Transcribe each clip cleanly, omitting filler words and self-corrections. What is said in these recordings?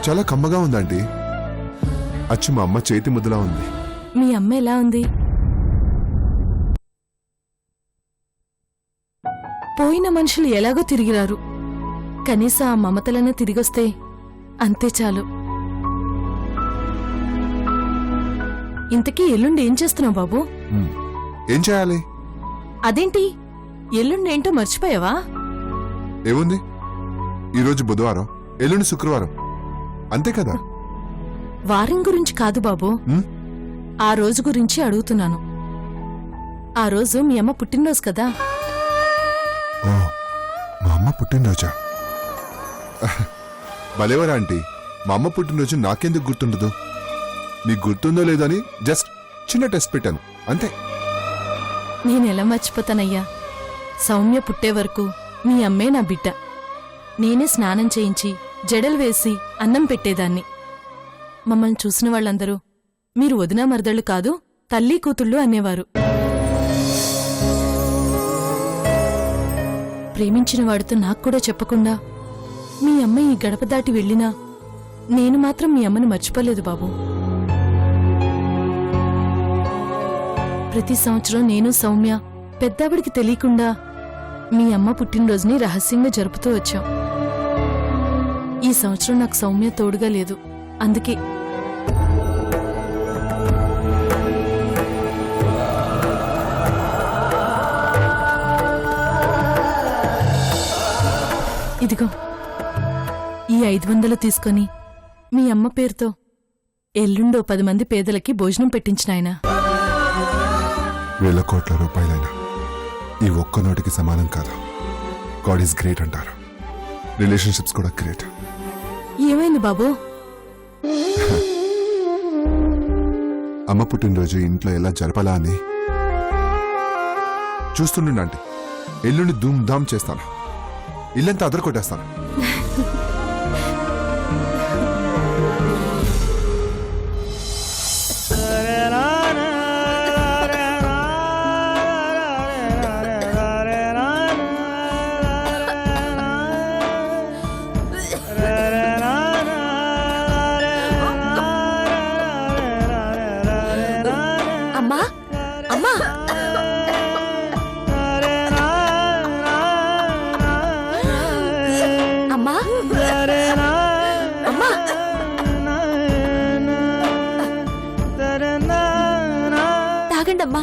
చాలా కమ్మగా ఉందండి. అచ్చు మా అమ్మ చేతి ముద్దలా ఉంది. మీ అమ్మ ఎలా ఉంది? పోయిన మనుషులు ఎలాగో తిరిగిరారు. కనీసం ఆ మమతలనే తిరిగొస్తే అంతే చాలు. ఇంతకీ ఎల్లుండి ఏం చేస్తున్నావు బాబు? ఏం చేయాలి? అదేంటి ఎల్లుండి ఏంటో మర్చిపోయావా? ఏముంది, ఈరోజు బుధవారం, ఎల్లుండి శుక్రవారం, అంతే కదా. వారం గురించి కాదు బాబు, ఆ రోజు గురించి అడుగుతున్నాను. ఆ రోజు మీ అమ్మ పుట్టినరోజు కదా. ఓ, మా అమ్మ పుట్టినరోజా? భలేవరా ఆంటీ, మా అమ్మ పుట్టినరోజు నాకెందుకు గుర్తుండదు? మీకు గుర్తుందో లేదో అని జస్ట్ చిన్న టెస్ట్ పెట్టాను అంతే. నేనెలా మర్చిపోతానయ్యా? సౌమ్య పుట్టే వరకు మీ అమ్మే నా బిడ్డ. నేనే స్నానం చేయించి జడలు వేసి అన్నం పెట్టేదాన్ని. మమ్మల్ని చూసిన వాళ్ళందరూ మీరు వదినా మరదళ్ళు కాదు, తల్లి కూతుళ్ళు అనేవారు. ప్రేమించిన వాడితో నాక్కూడా చెప్పకుండా మీ అమ్మ ఈ గడప దాటి వెళ్ళినా నేను మాత్రం మీ అమ్మని మర్చిపోలేదు బాబు. ప్రతి సంవత్సరం నేను సౌమ్య పెద్దావిడికి తెలియకుండా మీ అమ్మ పుట్టినరోజుని రహస్యంగా జరుపుతూ వచ్చాం. ఈ సంవత్సరం నాకు సౌమ్య తోడుగా లేదు, అందుకే. ఇదిగో ఈ 500 తీసుకొని మీ అమ్మ పేరుతో ఎల్లుండో 10 మంది పేదలకి భోజనం పెట్టించినాయనా. 1,000 కోట్ల రూపాయలైనా ఈ ఒక్క నోటికి సమానం కాదు. గాడ్ ఈస్ గ్రేట్ అంటారు, రిలేషన్షిప్స్ కూడా గ్రేట్. ఏమైంది బాబు? అమ్మ పుట్టినరోజు ఇంట్లో ఎలా జరపాలా అని చూస్తుండండి. ఎల్లుండి ధూమ్ ధామ్ చేస్తాను, ఇల్లంతా అదర కొట్టేస్తాను. అమ్మా అమ్మా, అమ్మా అమ్మా, తాగండమ్మా.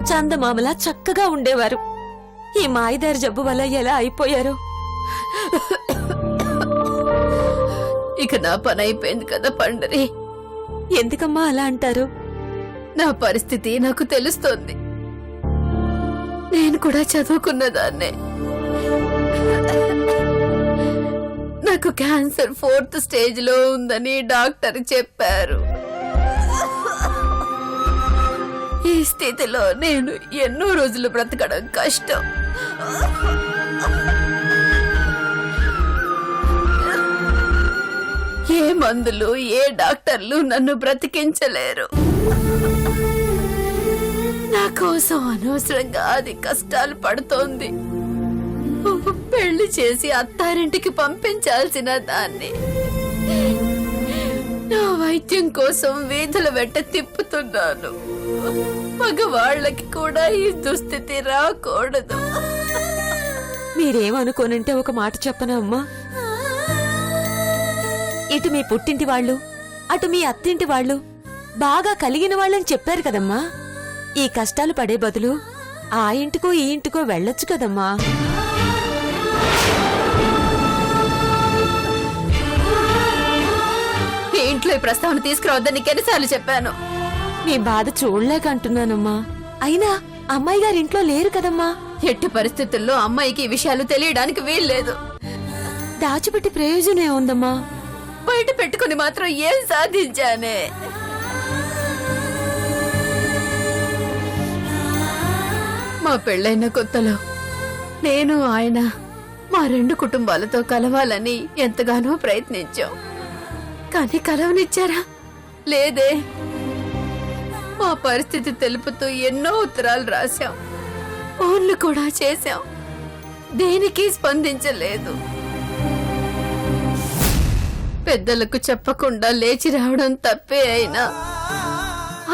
చందమామలా చక్కగా ఉండేవారు. ఈ మాయదారి జబ్బు వల్ల ఎలా అయిపోయారు? ఇక నా పని అయిపోయింది కదా పండరి. ఎందుకమ్మా అలా అంటారు? నా పరిస్థితి నాకు తెలుస్తోంది. నేను కూడా చదువుకున్నదాన్నే. నాకు క్యాన్సర్ 4th స్టేజ్ లో ఉందని డాక్టర్ చెప్పారు. ఈ స్థితిలో నేను ఎన్నో రోజులు బ్రతకడం కష్టం. ఏ మందులు, ఏ డాక్టర్లు నన్ను బ్రతికించలేరు. నా కోసం అనవసరంగా అది కష్టాలు పడుతోంది. పెళ్లి చేసి అత్తారింటికి పంపించాల్సిన దాన్ని నా వైద్యం కోసం వీధుల వెంట తిప్పుతున్నాను. మగవాళ్లకి కూడా ఈ దుస్థితి రాకూడదు. మీరేమనుకోనంటే ఒక మాట చెప్పనా అమ్మా? ఇటు మీ పుట్టింటి వాళ్ళు, అటు మీ అత్తింటి వాళ్ళు బాగా కలిగిన వాళ్ళని చెప్పారు కదమ్మా. ఈ కష్టాలు పడే బదులు ఆ ఇంటికో ఈ ఇంటికో వెళ్ళొచ్చు కదమ్మా. ఈ ఇంట్లో ఈ ప్రస్తావన తీసుకురావద్దని నీకెన్నిసార్లు చెప్పాను? నీ బాధ చూడలేక అంటున్నానమ్మా. అయినా అమ్మాయి గారి ఇంట్లో లేరు కదమ్మా. ఎట్టి పరిస్థితుల్లో అమ్మాయికి ఈ విషయాలు తెలియడానికి వీల్లేదు. దాచిపెట్టి ప్రయోజనం ఏముందమ్మా? బయట పెట్టుకుని మాత్రం ఏం సాధించానే? మా పెళ్ళైన కొత్తలో నేను ఆయన మా 2 కుటుంబాలతో కలవాలని ఎంతగానో ప్రయత్నించాం. కానీ కలవనిచ్చారా? లేదే, మా పరిస్థితి తెలుపుతూ ఎన్నో ఉత్తరాలు రాశాం, ఫోన్లు కూడా చేశాం, దేనికి స్పందించలేదు. పెద్దలకు చెప్పకుండా లేచి రావడం తప్పే అయినా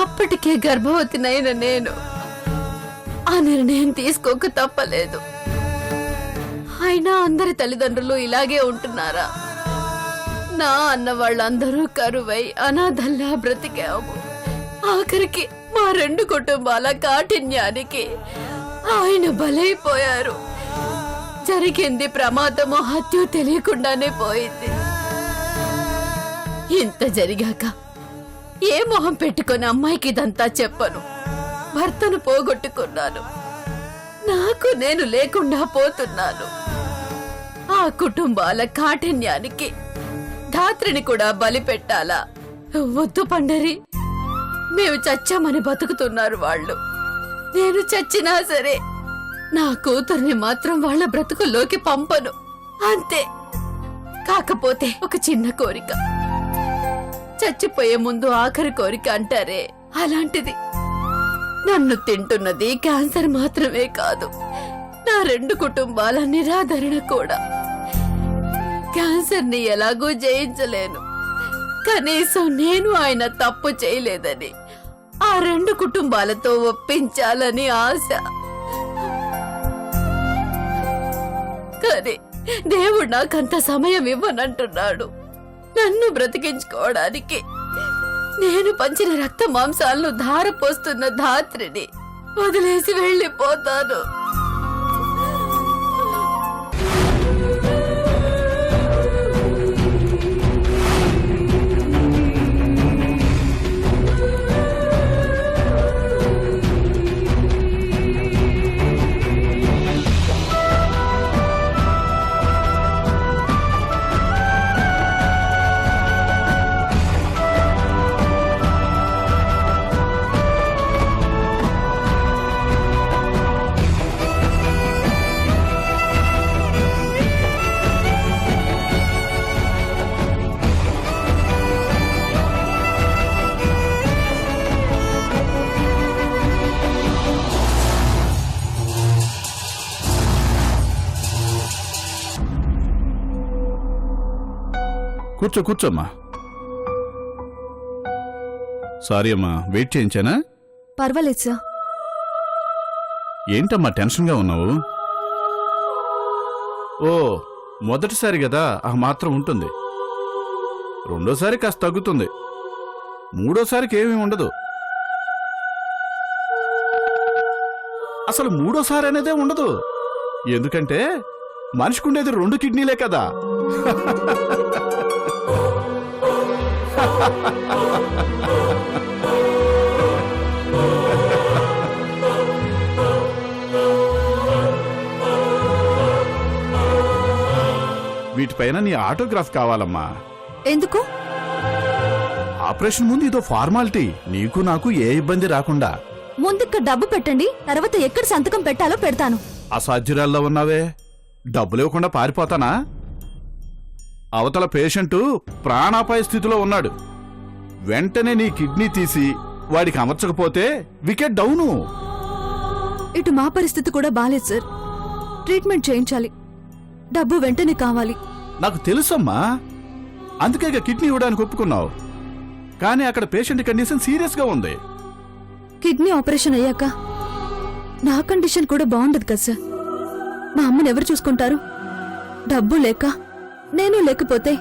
అప్పటికే గర్భవతినైన నేను ఆ నిర్ణయం తీసుకోక తప్పలేదు. అయినా అందరి తల్లిదండ్రులు ఇలాగే ఉంటున్నారా? నా అన్న వాళ్ళందరూ కరువై అనాథల్లా బ్రతికాము. ఆఖరికి మా 2 కుటుంబాల కాఠిన్యానికి ఆయన బలైపోయారు. జరిగింది ప్రమాదమో హత్యో తెలియకుండానే పోయింది. ఇంత జరిగాక ఏ మొహం పెట్టుకొని అమ్మాయికి ఇదంతా చెప్పను. భర్తను పోగొట్టుకున్నాను, నాకు నేను లేకుండా పోతున్నాను. ఆ కుటుంబాల కాఠిన్యానికి ధాత్రిని కూడా బలి పెట్టాలా? వద్దు పండరి, మేము చచ్చామని బతుకుతున్నారు వాళ్ళు. నేను చచ్చినా సరే నా కూతుర్ని మాత్రం వాళ్ళ బ్రతుకుల్లోకి పంపను, అంతే. కాకపోతే ఒక చిన్న కోరిక, చచ్చిపోయే ముందు ఆఖరి కోరిక అంటారే, అలాంటిది. నన్ను తింటున్నది క్యాన్సర్ మాత్రమే కాదు, నా 2 కుటుంబాల నిరాదరణ కూడా. క్యాన్సర్ ని ఎలాగూ జయించలేను, కనీసం నేను ఆయన తప్పు చేయలేదని ఆ 2 కుటుంబాలతో ఒప్పించాలని ఆశ. కానీ దేవుడు నాకంత సమయం ఇవ్వనంటున్నాడు. నన్ను బ్రతికించుకోవడానికి నేను పంచిన రక్త మాంసాలను ధారపోస్తున్న ధాత్రిని వదిలేసి వెళ్ళిపోతాను. కూర్చోమ్మా. సారీ అమ్మా, వెయిట్ చేయించానా? పర్వాలేదు సార్. ఏంటమ్మా టెన్షన్గా ఉన్నావు? ఓ, మొదటిసారి కదా, ఆ మాత్రం ఉంటుంది. రెండోసారి కాస్త తగ్గుతుంది, మూడోసారికి ఏమీ ఉండదు. అసలు మూడోసారి అనేదే ఉండదు. ఎందుకంటే మనిషికుండేది 2 కిడ్నీలే కదా. వీటిపైన నీ ఆటోగ్రాఫ్ కావాలమ్మా. ఎందుకు? ఆపరేషన్ ముందు ఇదో ఫార్మాలిటీ, నీకు నాకు ఏ ఇబ్బంది రాకుండా. ముందుక్క డబ్బు పెట్టండి, తర్వాత ఎక్కడ సంతకం పెట్టాలో పెడతాను. అసాధ్యురాల్లో ఉన్నావే, డబ్బులు ఇవ్వకుండా పారిపోతానా? అవతల పేషెంటు ప్రాణాపాయ స్థితిలో ఉన్నాడు. వెంటనే నీ కిడ్నీ తీసి వాడికి అమర్చకపోతే వికెట్ డౌను. ఇటు మా పరిస్థితి కూడా బాలేదు సార్. ట్రీట్మెంట్ చేయించాలి, డబ్బు వెంటనే కావాలి. నాకు తెలుసమ్మా, అందుకే కిడ్నీ ఇవ్వడానికి ఒప్పుకున్నావు. కానీ అక్కడ పేషెంట్ కండిషన్ సీరియస్ గా ఉంది. కిడ్నీ ఆపరేషన్ అయ్యాక నా కండిషన్ కూడా బాగుండదు కదా సార్. మా అమ్మని ఎవరు చూసుకుంటారు? డబ్బు లేక నేను లేకపోతే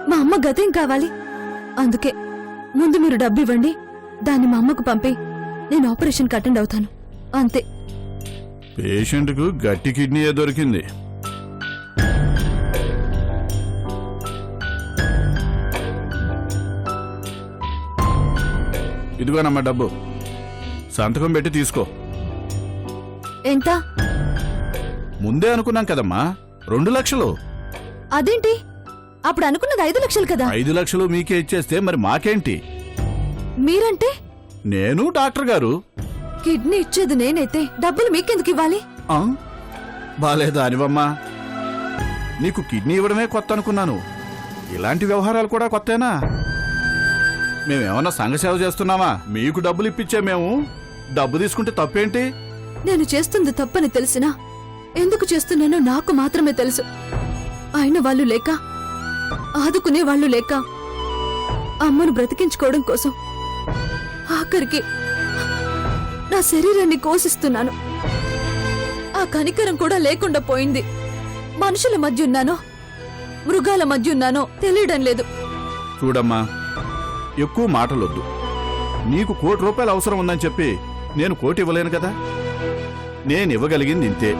మా అమ్మ గతేం కావాలి? అందుకే ముందు మీరు డబ్బు ఇవ్వండి, దాన్ని మా అమ్మకు పంపి నేను ఆపరేషన్కి అటెండ్ అవుతాను, అంతే. పేషెంట్కు గట్టి కిడ్నీయే దొరికింది. ఇదిగోనమ్మా డబ్బు, సంతకం పెట్టి తీసుకో. ఎంత? ముందే అనుకున్నాం కదమ్మా, 2 లక్షలు. అదేంటి, అప్పుడు అనుకున్నది 5 లక్షలు కదా. 5 లక్షలు మీకే ఇచ్చేస్తే మరి మాకేంటి? మీరంటే? నేను డాక్టర్ గారు. కిడ్నీ ఇచ్చేది నేనైతే డబ్బులు మీకెందుకు ఇవ్వాలి? బాలేదా అనివమ్మా, నీకు కిడ్నీ ఇవ్వడమే కొత్త అనుకున్నాను, ఇలాంటి వ్యవహారాలు కూడా కొత్తేనా? మేమేమన్నా సంఘసేవ చేస్తున్నామా? మీకు డబ్బులు ఇప్పించే మేము డబ్బు తీసుకుంటే తప్పేంటి? నేను చేస్తుంది తప్పని తెలిసినా ఎందుకు చేస్తున్నానో నాకు మాత్రమే తెలుసు. అయిన వాళ్ళు లేక, ఆదుకునే వాళ్ళు లేక, అమ్మను బ్రతికించుకోవడం కోసం ఆఖరికి నా శరీరాన్ని కోసిస్తున్నాను. ఆ కనికరం కూడా లేకుండా పోయింది. మనుషుల మధ్య ఉన్నానో మృగాల మధ్య ఉన్నానో తెలియడం లేదు. చూడమ్మా, ఎక్కువ మాటలొద్దు. నీకు ₹1,00,00,000 అవసరం ఉందని చెప్పి నేను 1,00,00,000 ఇవ్వలేను కదా. నేను ఇవ్వగలిగింది ఇంతే.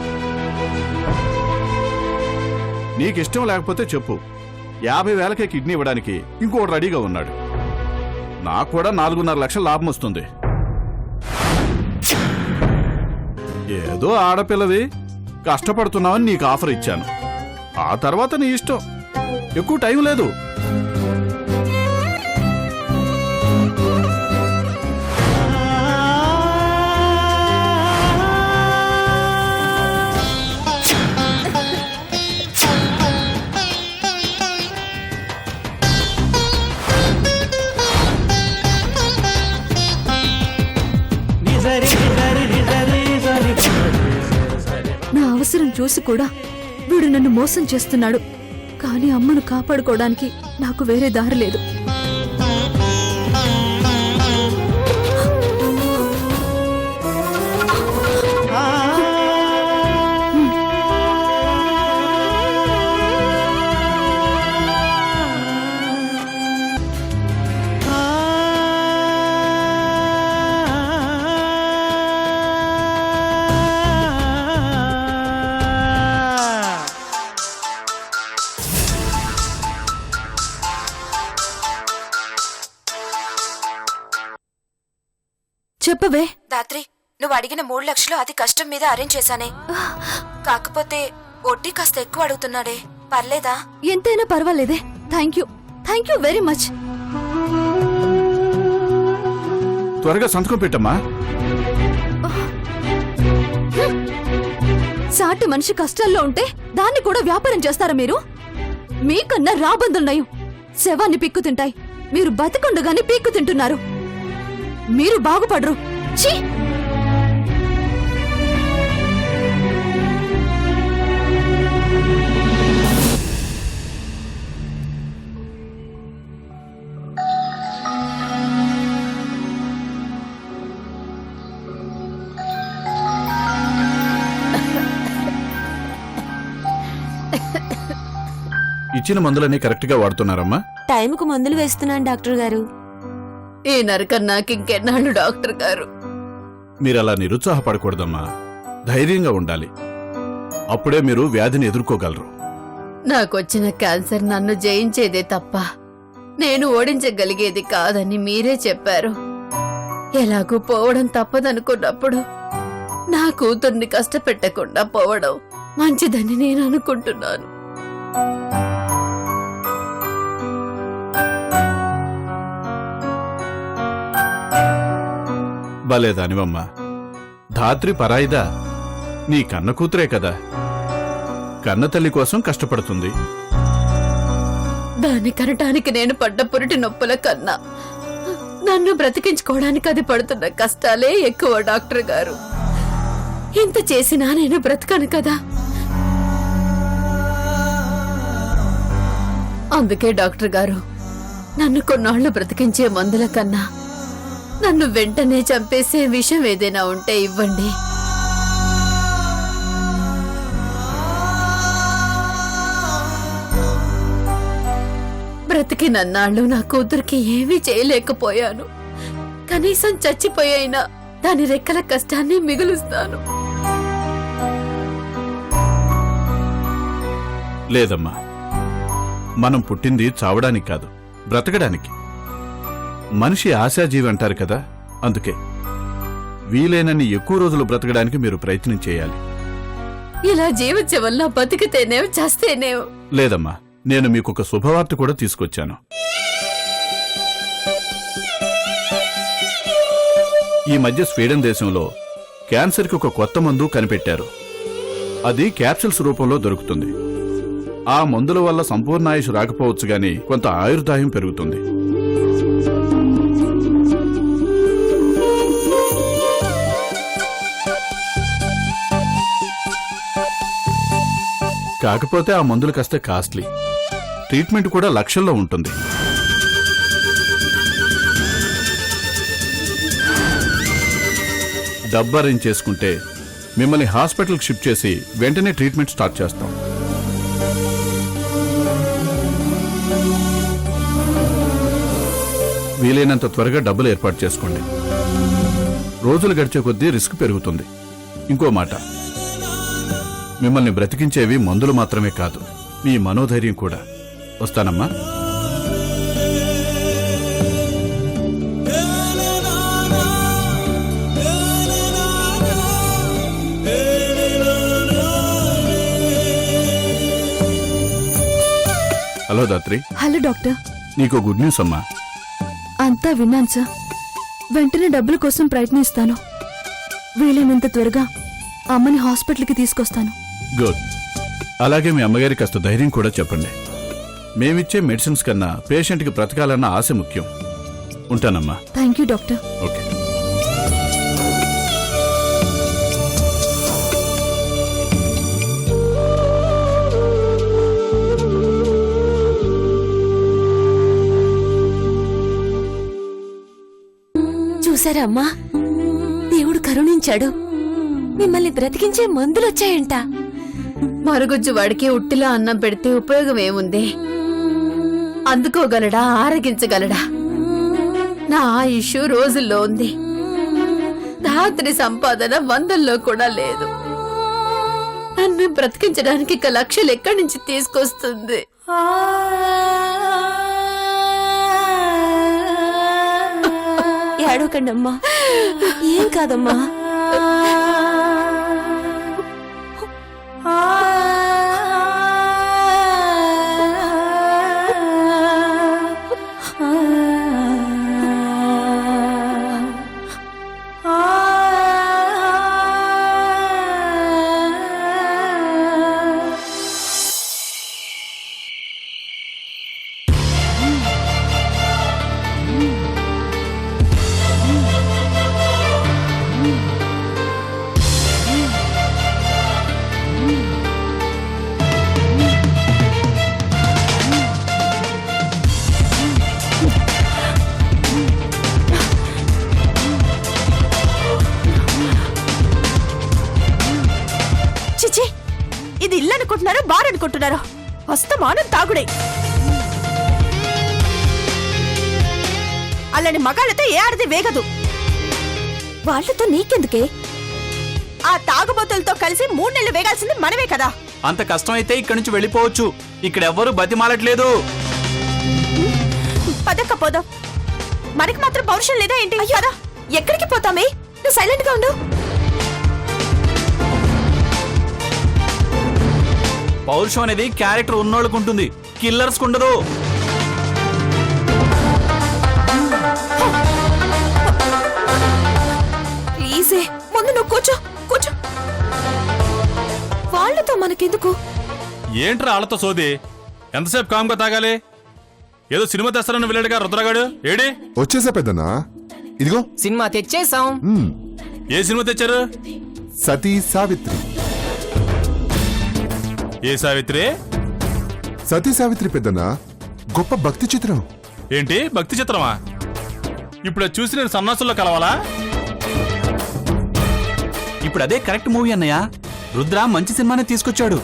నీకిష్టం లేకపోతే చెప్పు. 50,000కే కిడ్నీ ఇవ్వడానికి ఇంకోటి రెడీగా ఉన్నాడు. నాకు కూడా 4.5 లక్షల లాభం వస్తుంది. ఏదో ఆడపిల్లవి, కష్టపడుతున్నావని నీకు ఆఫర్ ఇచ్చాను. ఆ తర్వాత నీ ఇష్టం. ఎక్కువ టైం లేదు. నా అవసరం చూసి కూడా వీడు నన్ను మోసం చేస్తున్నాడు. కానీ అమ్మను కాపాడుకోవడానికి నాకు వేరే దారి లేదు. చెప్పవే. దాత్రి, నువ్వు అడిగిన 3 లక్షలు అతి కష్టం మీద అరేంజ్ చేశానే. కాకపోతే వడ్డీ కాస్త ఎక్కువ అడుగుతున్నాడే. పర్లేదా? ఎంతైనా పర్వాలేదే. Thank you very much. త్వరగా సంతకం పెట్టమ్మా. సాటి మనిషి కష్టాల్లో ఉంటే దాన్ని కూడా వ్యాపారం చేస్తారా మీరు? మీకన్నా రాబందున్నాయి. శవాన్ని పిక్కు తింటాయి. మీరు బతికుండగానే పీక్కు తింటున్నారు. మీరు బాగుపడరు. ఛీ! ఇచ్చిన మందులన్నీ కరెక్ట్ గా వాడుతున్నారమ్మా? టైంకు మందులు వేస్తున్నాను డాక్టర్ గారు. ఈ నరకం నాకింకెన్నాళ్ళు డాక్టర్ గారు? మీరలా నిరుత్సాహపడకూడదమ్మా. ధైర్యంగా ఉండాలి. అప్పుడే మీరు వ్యాధిని ఎదుర్కోగలరు. నాకొచ్చిన క్యాన్సర్ నన్ను జయించేదే తప్ప నేను ఓడించగలిగేది కాదని మీరే చెప్పారు. ఎలాగూ పోవడం తప్పదనుకున్నప్పుడు నా కూతుర్ని కష్టపెట్టకుండా పోవడం మంచిదని నేను అనుకుంటున్నాను. భలేదానివమ్మా. ధాత్రి పరాయిదా? నీ కన్న కూతురే కదా. కన్న తల్లి కోసం కష్టపడుతుంది. దాన్ని కనటానికి నేను పడ్డ పురిటి నొప్పుల కన్నా నన్ను బ్రతికించుకోవడానికి అది పడుతున్న కష్టాలే ఎక్కువ డాక్టర్ గారు. ఇంత చేసినా నేను బ్రతకను కదా. అందుకే డాక్టర్ గారు, నన్ను కొన్నాళ్లు బ్రతికించే మందుల కన్నా నన్ను వెంటనే చంపేసే విషయం ఏదైనా ఉంటే ఇవ్వండి. బ్రతికినన్నాళ్ళు నా కూతురికి ఏమీ చేయలేకపోయాను. కనీసం చచ్చిపోయినా దాని రెక్కల కష్టాన్ని మిగులుస్తాను. లేదమ్మా, మనం పుట్టింది చావడానికి కాదు, బ్రతకడానికి. మనిషి ఆశాజీవి అంటారు కదా. అందుకే వీలైనన్ని ఎక్కువ రోజులు బ్రతకడానికి మీరు ప్రయత్నం చేయాలి. ఇలా జీవించే వల్ల బతికితేనేం చేస్తేనేం. లేదమ్మా, నేను మీకొక శుభవార్త కూడా తీసుకొచ్చాను. ఈ మధ్య స్వీడన్ దేశంలో క్యాన్సర్కి ఒక కొత్త మందు కనిపెట్టారు. అది క్యాప్సిల్స్ రూపంలో దొరుకుతుంది. ఆ మందుల వల్ల సంపూర్ణ ఆయుష్ రాకపోవచ్చు గాని కొంత ఆయుర్దాయం పెరుగుతుంది. కాకపోతే ఆ మందులు కాస్త కాస్ట్లీ, ట్రీట్మెంట్ కూడా లక్షల్లో ఉంటుంది. డబ్బు అరేంజ్ చేసుకుంటే మిమ్మల్ని హాస్పిటల్కి షిఫ్ట్ చేసి వెంటనే ట్రీట్మెంట్ స్టార్ట్ చేస్తాం. వీలైనంత త్వరగా డబ్బులు ఏర్పాటు చేసుకోండి. రోజులు గడిచే కొద్దీ రిస్క్ పెరుగుతుంది. ఇంకో మాట, మిమ్మల్ని బ్రతికించేవి మందులు మాత్రమే కాదు, మీ మనోధైర్యం కూడా. వస్తానమ్మా. Hello Dhatri, hello doctor. నీకు గుడ్ న్యూస్ అమ్మా. అంతా విన్నాను సార్. వెంటనే డబ్బుల కోసం ప్రయత్నిస్తాను. వీలైనంత త్వరగా అమ్మని హాస్పిటల్కి తీసుకొస్తాను. గుడ్. అలాగే మీ అమ్మగారికి కాస్త ధైర్యం కూడా చెప్పండి. మేమిచ్చే మెడిసిన్స్ కన్నా పేషెంట్కి బ్రతకాలన్న ఆశ ముఖ్యం. ఉంటానమ్మా. Thank you doctor. ఓకే. చూసారా అమ్మా, దేవుడు కరుణించాడు. మిమ్మల్ని బ్రతికించే మందులొచ్చాయంట. మరుగుజ్జు వాడికి ఉట్టిలో అన్నం పెడితే ఉపయోగం ఏముంది? అందుకోగలడా, ఆరగించగలడా? నా ఆయుష్ రోజుల్లో ఉంది. రాత్రి సంపాదన వందల్లో కూడా లేదు. నన్ను బ్రతికించడానికి ఇక లక్షలు ఎక్కడి నుంచి తీసుకొస్తుంది? ఏడవకండి అమ్మా, ఏం కాదమ్మా. చిచి, ఇది ఇల్లు అనుకుంటున్నారో బార్ అనుకుంటున్నారో? వస్తమానం తాగుడే. అలాంటి మగాళ్ళతో ఏ ఆడది వేగదు. వాళ్ళతో నీకెందుకే? ఆ తాగుబోతులతో కలిసి 3 నెలలు వేగాల్సింది మనమే కదా. అంత కష్టమైతే ఇక్కడి నుంచి వెళ్ళిపోవచ్చు. ఇక్కడెవ్వరూ బతిమాలట్లేదు. పదక్క పోదాం. మనకి మాత్రం పౌరుషం లేదా ఏంటి? కదా, ఎక్కడికి పోతామే? నువ్వు సైలెంట్ గా ఉండు. పౌరుషం అనేది క్యారెక్టర్ ఉన్నోళ్ళకు ఉంటుంది, కిల్లర్స్ ఉండదు. ప్లీజే, ముందు నువ్వు కూర్చో కూర్చో. వాళ్ళతో మనకెందుకు? ఏంట్రా వాళ్ళతో సోది? ఎంతసేపు కామ్గా తాగాలి? ఏదో సినిమా తెస్తారని వెళ్ళాడుగా రుద్రగాడు. ఏడి వచ్చేసా పెద్దనా. ఇదిగో సినిమా తెచ్చేసాం. ఏ సినిమా తెచ్చారు? సతీ సావిత్రి. ఏ సావిత్రి? సతీ సావిత్రి పెద్దనా, గొప్ప భక్తి చిత్రం. ఏంటి భక్తి చిత్రమా? ఇప్పుడు అది చూసి నేను సన్నాసుల్లో కలవాలా? ఇప్పుడు అదే కరెక్ట్ మూవీ అన్నయ్య. రుద్ర మంచి సినిమానే తీసుకొచ్చాడు.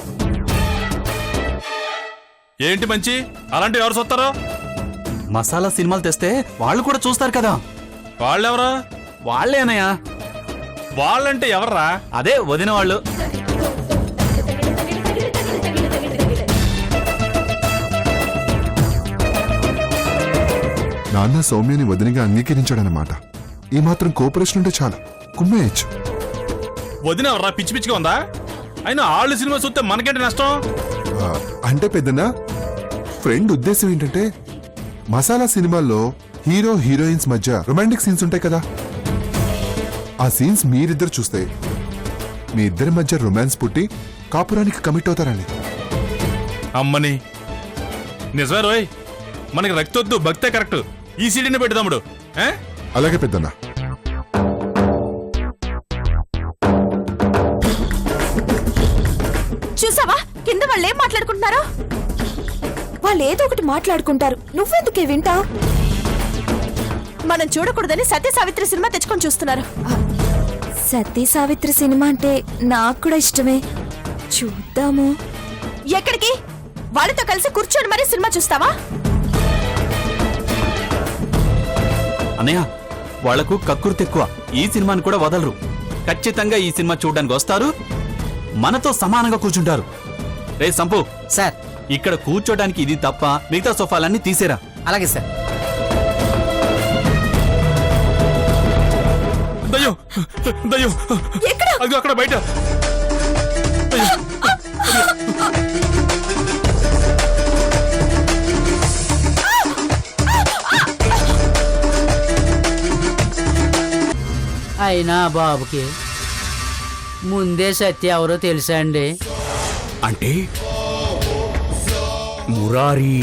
ఏంటి మంచి? అలాంటి ఎవరు చూస్తారో? మసాలా సినిమాలు తెస్తే వాళ్ళు కూడా చూస్తారు కదా. వాళ్ళెవరు? వాళ్ళే అన్నయ్య. వాళ్ళంటే ఎవర్రా? అదే వదిన వాళ్ళు. నాన్న సౌమ్యని వదినగా అంగీకరించాడనమాట. ఈ మాత్రం కోఆపరేషన్ ఉంటే చాలు, కుమ్మేయచ్చు. వదిన ఎవర్రా? పిచ్చి పిచ్చిగా ఉందా? అయినా వాళ్ళు సినిమా చూస్తే మనకేంటి నష్టం? అంటే పెద్దనా, ఫ్రెండ్ ఉద్దేశం ఏంటంటే మసాలా సినిమాల్లో హీరో హీరోయిన్స్ మధ్య రొమాంటిక్ సీన్స్ ఉంటాయి కదా, ఆ సీన్స్ మీరిద్దరు చూస్తే మీ ఇద్దరి మధ్య రొమాన్స్ పుట్టి కాపురానికి కమిట్ అవుతారని. అమ్మని నిజమే రోయ్, మనకి రక్తొద్దు, భక్తే కరెక్ట్. ఈ సీడీని పెట్టు తమ్ముడు. అలాగే పెద్దనా. చూసావా, కింద వాళ్ళే మాట్లాడుతున్నారు? వాళ్ళు ఏదో ఒకటి మాట్లాడుకుంటారు, నువ్వెందుకే వింటావు? మనం చూడకూడదని సత్య సావిత్రి సినిమా తెచ్చుకొని చూస్తున్నారు. సతీ సావిత్రి సినిమా అంటే నాకు కూడా ఇష్టమే, చూద్దాము. ఎక్కడికి? వాళ్ళతో కలిసి కూర్చొని మరీ సినిమా చూస్తావా? అన్నయ్య వాళ్లకు కక్కుర్తి ఎక్కువ. ఈ సినిమాని కూడా వదలరు. ఖచ్చితంగా ఈ సినిమా చూడడానికి వస్తారు, మనతో సమానంగా కూర్చుంటారు. రే సంపు సార్. ఇక్కడ కూర్చోడానికి ఇది తప్ప మిగతా సోఫాలన్నీ తీసేరా. అలాగే సార్. దయ్యం దయ్యం ఎక్కడ? అది అక్కడ బయట. అయినా బాబుకి ముందే సత్య ఎవరో తెలుసా అండి? అంటే మురారి